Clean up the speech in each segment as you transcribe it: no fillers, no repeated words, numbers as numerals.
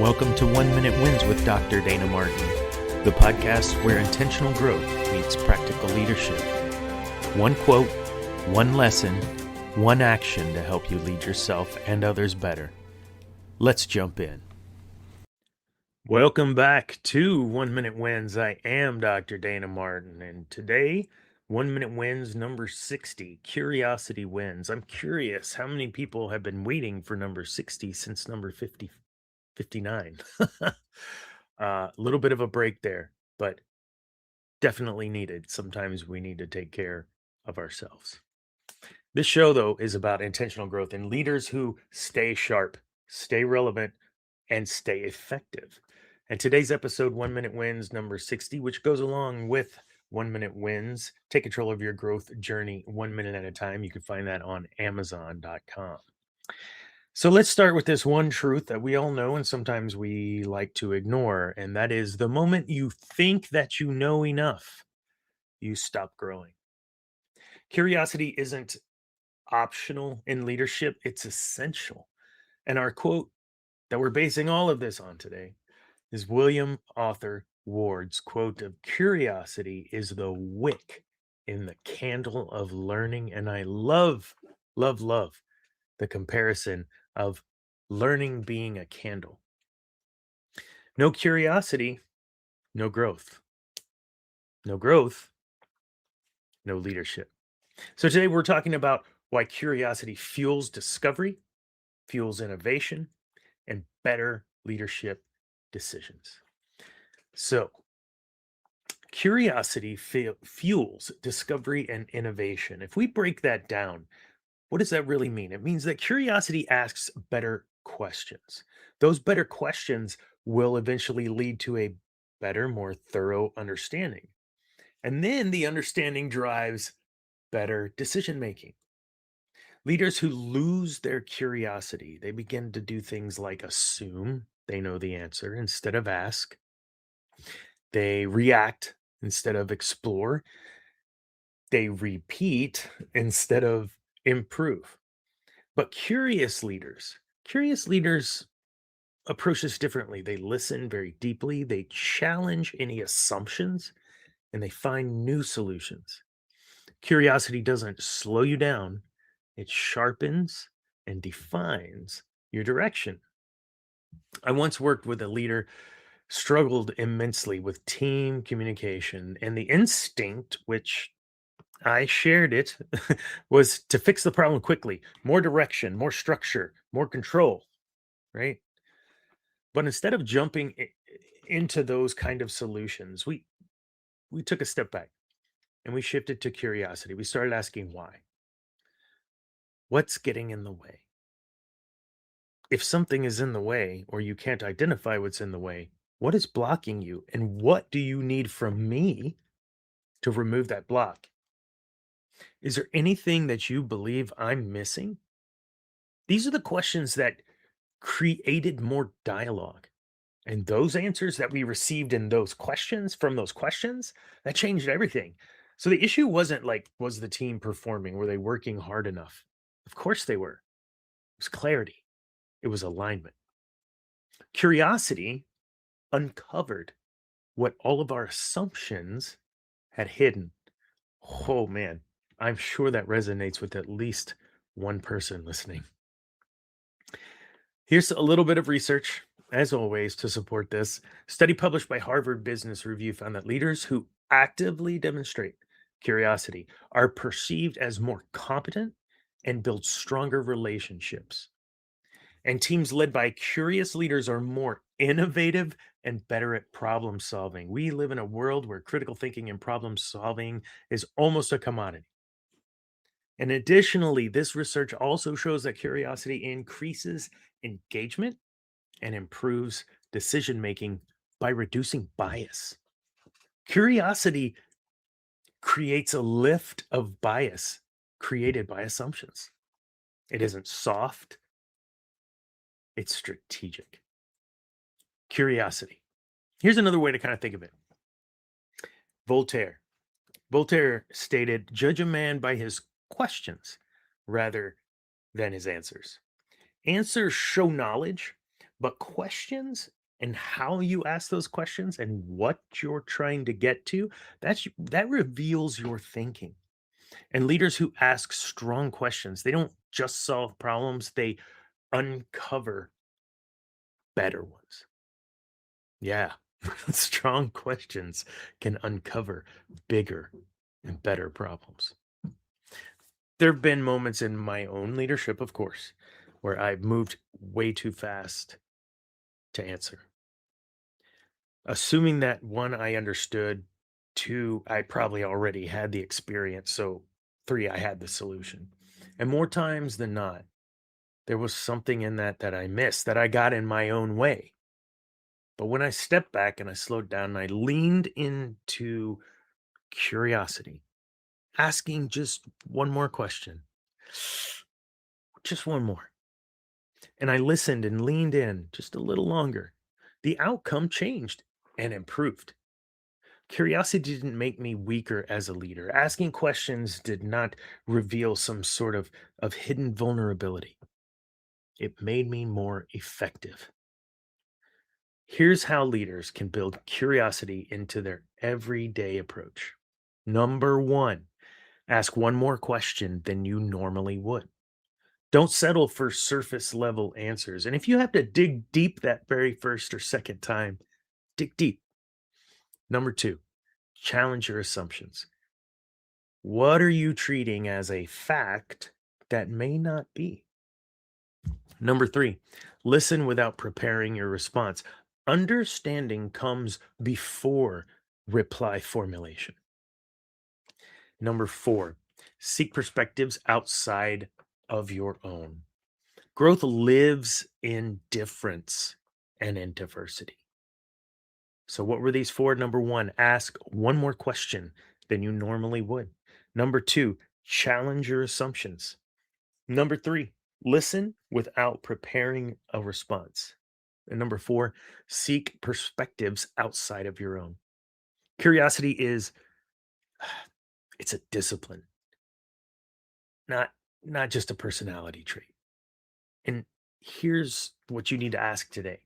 Welcome to 1 Minute Wins with Dr. Dana Martin, the podcast where intentional growth meets practical leadership. One quote, one lesson, one action to help you lead yourself and others better. Let's jump in. Welcome back to 1 Minute Wins. I am Dr. Dana Martin, and today, 1 Minute Wins number 60, Curiosity Wins. I'm curious how many people have been waiting for number 60 since number 59. A little bit of a break there, but definitely needed. Sometimes we need to take care of ourselves. This show, though, is about intentional growth and leaders who stay sharp, stay relevant, and stay effective. And today's episode, 1 Minute Wins number 60, which goes along with 1 Minute Wins, take control of your growth journey 1 minute at a time. You can find that on Amazon.com. So let's start with this one truth that we all know and sometimes we like to ignore, and that is the moment you think that you know enough, you stop growing. Curiosity isn't optional in leadership, it's essential. And our quote that we're basing all of this on today is William Arthur Ward's quote of curiosity is the wick in the candle of learning. And I love the comparison of learning being a candle. No curiosity, no growth. No growth, no leadership. So today we're talking about why curiosity fuels discovery, fuels innovation, and better leadership decisions. So curiosity fuels discovery and innovation. If we break that down, what does that really mean? It means that curiosity asks better questions. Those better questions will eventually lead to a better, more thorough understanding. And then the understanding drives better decision making. Leaders who lose their curiosity, they begin to do things like assume they know the answer instead of ask. They react instead of explore. They repeat instead of improve. But curious leaders approach this differently. They listen very deeply, they challenge any assumptions, and they find new solutions. Curiosity doesn't slow you down, it sharpens and defines your direction. I once worked with a leader struggled immensely with team communication, and the instinct, which I shared it, was to fix the problem quickly. More direction, more structure, more control, right? But instead of jumping into those kind of solutions, we took a step back and we shifted to curiosity. We started asking why. What's getting in the way? If something is in the way or you can't identify what's in the way, what is blocking you? And what do you need from me to remove that block? Is there anything that you believe I'm missing? These are the questions that created more dialogue. And those answers that we received in those questions, from those questions, that changed everything. So the issue wasn't like, was the team performing? Were they working hard enough? Of course they were. It was clarity, it was alignment. Curiosity uncovered what all of our assumptions had hidden. Oh man, I'm sure that resonates with at least one person listening. Here's a little bit of research, as always, to support this. Study published by Harvard Business Review found that leaders who actively demonstrate curiosity are perceived as more competent and build stronger relationships. And teams led by curious leaders are more innovative and better at problem solving. We live in a world where critical thinking and problem solving is almost a commodity. And additionally, this research also shows that curiosity increases engagement and improves decision making by reducing bias. Curiosity creates a lift of bias created by assumptions. It isn't soft, it's strategic. Curiosity. Here's another way to kind of think of it. Voltaire. Voltaire stated, judge a man by his questions rather than his answers. Answers show knowledge, But questions and how you ask those questions and what you're trying to get to, that reveals your thinking. And leaders who ask strong questions, they don't just solve problems, they uncover better ones. Yeah. Strong questions can uncover bigger and better problems. There have been moments in my own leadership, of course, where I've moved way too fast to answer. Assuming that one, I understood, two, I probably already had the experience. So three, I had the solution. And more times than not, there was something in that I missed, that I got in my own way. But when I stepped back and I slowed down and I leaned into curiosity, asking just one more question, just one more, and I listened and leaned in just a little longer, the outcome changed and improved. Curiosity didn't make me weaker as a leader. Asking questions did not reveal some sort of hidden vulnerability. It made me more effective. Here's how leaders can build curiosity into their everyday approach. Number one, ask one more question than you normally would. Don't settle for surface level answers. And if you have to dig deep that very first or second time, dig deep. Number two, challenge your assumptions. What are you treating as a fact that may not be? Number three, listen without preparing your response. Understanding comes before reply formulation. Number four, seek perspectives outside of your own. Growth lives in difference and in diversity. So, what were these four? Number one, ask one more question than you normally would. Number two, challenge your assumptions. Number three, listen without preparing a response. And number four, seek perspectives outside of your own. Curiosity is it's a discipline, not not just a personality trait. And here's what you need to ask today.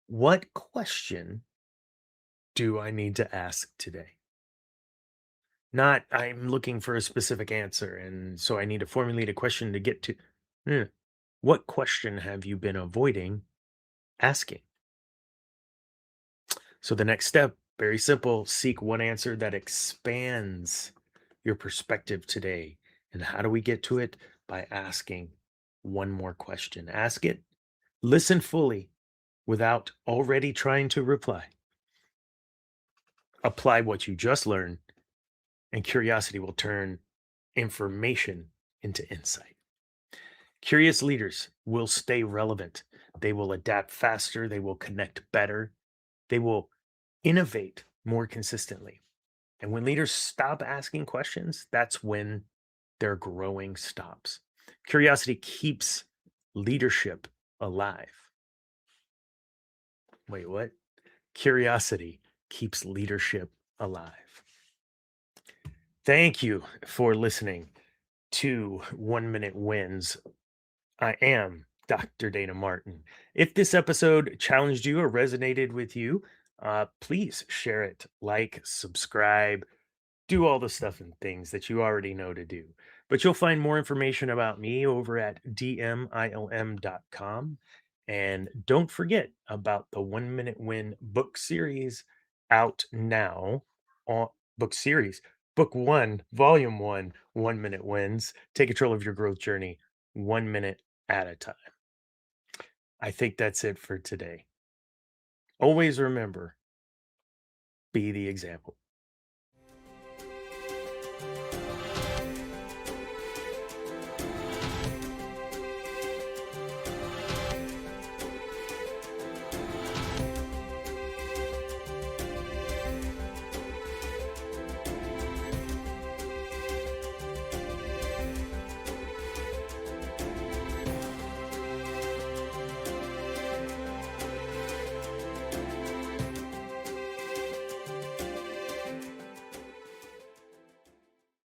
What question do I need to ask today? Not I'm looking for a specific answer and so I need to formulate a question to get to. Hmm, what question have you been avoiding asking? So the next step, very simple, seek one answer that expands your perspective today. And how do we get to it? By asking one more question. Ask it, listen fully without already trying to reply. Apply what you just learned, and curiosity will turn information into insight. Curious leaders will stay relevant. They will adapt faster. They will connect better. They will innovate more consistently. And when leaders stop asking questions, that's when their growing stops. Curiosity keeps leadership alive. Wait, what? Curiosity keeps leadership alive. Thank you for listening to 1 Minute Wins. I am Dr. Dana Martin. If this episode challenged you or resonated with you, please share it, like, subscribe, do all the stuff and things that you already know to do. But you'll find more information about me over at dmilm.com. And don't forget about the 1 Minute Win book series out now. On book series, book one, volume one, 1 Minute Wins. Take control of your growth journey 1 minute at a time. I think that's it for today. Always remember, be the example.